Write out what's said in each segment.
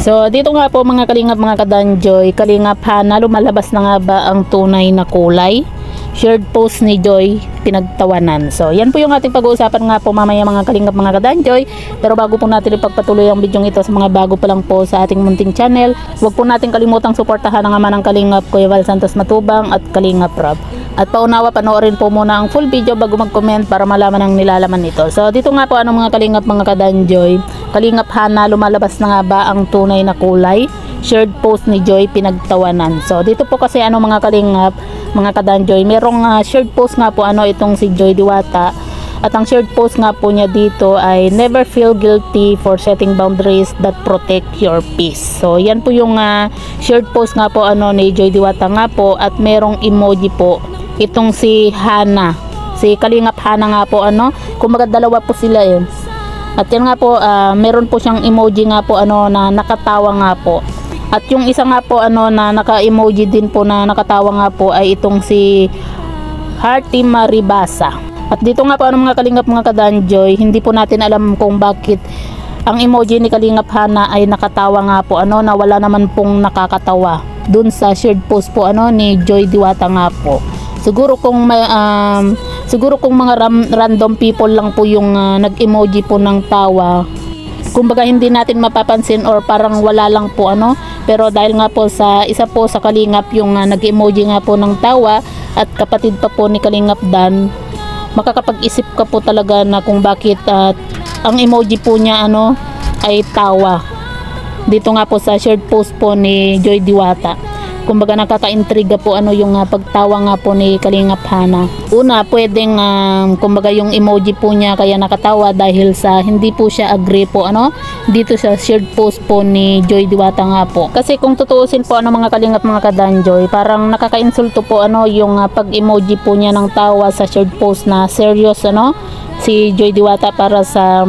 So dito nga po mga kalingap, mga kadanjoy, Kalingap Hana, lumalabas na nga ba ang tunay na kulay? Shared post ni Joy, pinagtawanan. So yan po yung ating pag-uusapan nga po mamaya mga kalingap, mga kadanjoy. Pero bago po natin ipagpatuloy ang video ito sa mga bago pa lang po sa ating munting channel, huwag po natin kalimutang suportahan ang ama ng Kalingap, Kuya Val Santos Matubang at Kalingap Rob. At paunawa, panoorin po muna ang full video bago mag-comment para malaman ang nilalaman nito. So dito nga po mga kalingap, mga kadanjoy, Kalingap Hana, lumalabas na nga ba ang tunay na kulay? Shared post ni Joy, pinagtawanan. So dito po kasi mga kalingap, mga kadanjoy, merong shared post nga po itong si Joy Diwata. At ang shared post nga po niya dito ay never feel guilty for setting boundaries that protect your peace. So yan po yung shared post nga po ni Joy Diwata nga po, at merong emoji po itong si Hana, si Kalingap Hana nga po, kumbaga dalawa po sila eh. At yan nga po, meron po siyang emoji nga po na nakatawa nga po. At yung isa nga po na naka-emoji din po na nakatawa nga po ay itong si Hearty Maribasa. At dito nga po mga kalingap, mga kadanjoy, hindi po natin alam kung bakit ang emoji ni Kalingap Hana ay nakatawa nga po, na wala naman pong nakakatawa dun sa shared post po ni Joy Diwata nga po. Siguro kung mga random people lang po yung nag-emoji po ng tawa, kumbaga hindi natin mapapansin or parang wala lang po pero dahil nga po sa isa po sa kalingap yung nag-emoji nga po ng tawa, at kapatid pa po ni Kalingap Dan, makakapag-isip ka po talaga na kung bakit ang emoji po niya ay tawa dito nga po sa shared post po ni Joy Diwata. Kumbaga nakaka-intriga po yung pagtawa nga po ni Kalingap Hana. Una, pwedeng kumbaga yung emoji po niya kaya nakatawa dahil sa hindi po siya agree po dito sa shared post po ni Joy Diwata nga po. Kasi kung tutuusin po mga kalingap, mga kadanjoy, parang nakaka-insulto po yung pag-emoji po niya ng tawa sa shared post na serious si Joy Diwata, para sa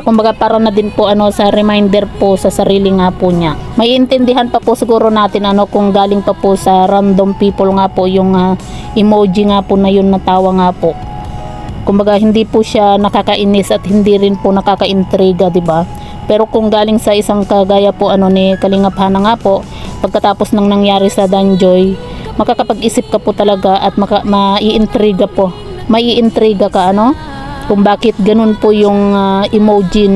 kumbaga para na din po sa reminder po sa sarili nga po niya. May intindihan pa po siguro natin kung galing pa po sa random people nga po yung emoji nga po na yun na tawa nga po. Kumbaga hindi po siya nakakainis at hindi rin po nakaka-intriga, di ba? Pero kung galing sa isang kagaya po ni Kalingap Hana nga po, pagkatapos ng nangyari sa Danjoy, makakapag-isip ka po talaga at maiintriga po. Maiintriga ka kung bakit ganun po yung emoji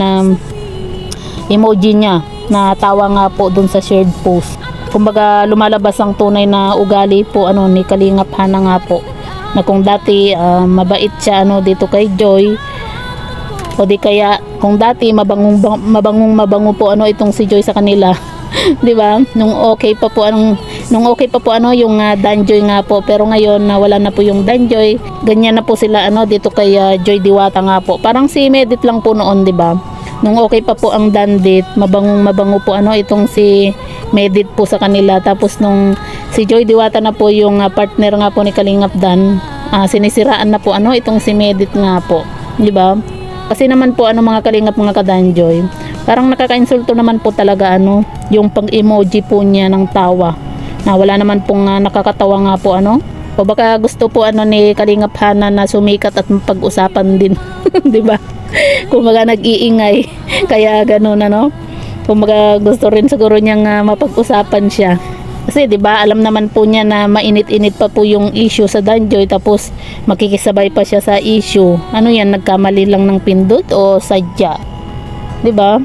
niya na tawa nga po dun sa shared post. Kumbaga lumalabas ang tunay na ugali po ni Kalingap Hana nga po, na kung dati mabait siya dito kay Joy, o di kaya kung dati mabangong po itong si Joy sa kanila di ba, nung okay pa po yung Danjoy nga po, pero ngayon wala na po yung Danjoy, ganyan na po sila dito kay Joy Diwata nga po. Parang si Medit lang po noon, di ba? Nung okay pa po ang Dandit, mabango po itong si Medit po sa kanila. Tapos nung si Joy Diwata na po yung partner nga po ni Kalingap Dan, sinisiraan na po itong si Medit nga po, di ba? Kasi naman po mga kalingap, mga kadanjoy, parang nakaka-insulto naman po talaga yung pang-emoji po niya ng tawa, na wala naman pong nakakatawa nga po o baka gusto po ni Kalingap Hana na sumikat at pag-usapan din di ba? Kumbaga nag-iingay kaya ganun kumbaga gusto rin siguro niyang mapag-usapan siya. Kasi 'di ba, alam naman po niya na mainit-init pa po yung issue sa Danjoy, tapos makikisabay pa siya sa issue. Yan, nagkamali lang ng pindot o sadya? 'Di ba?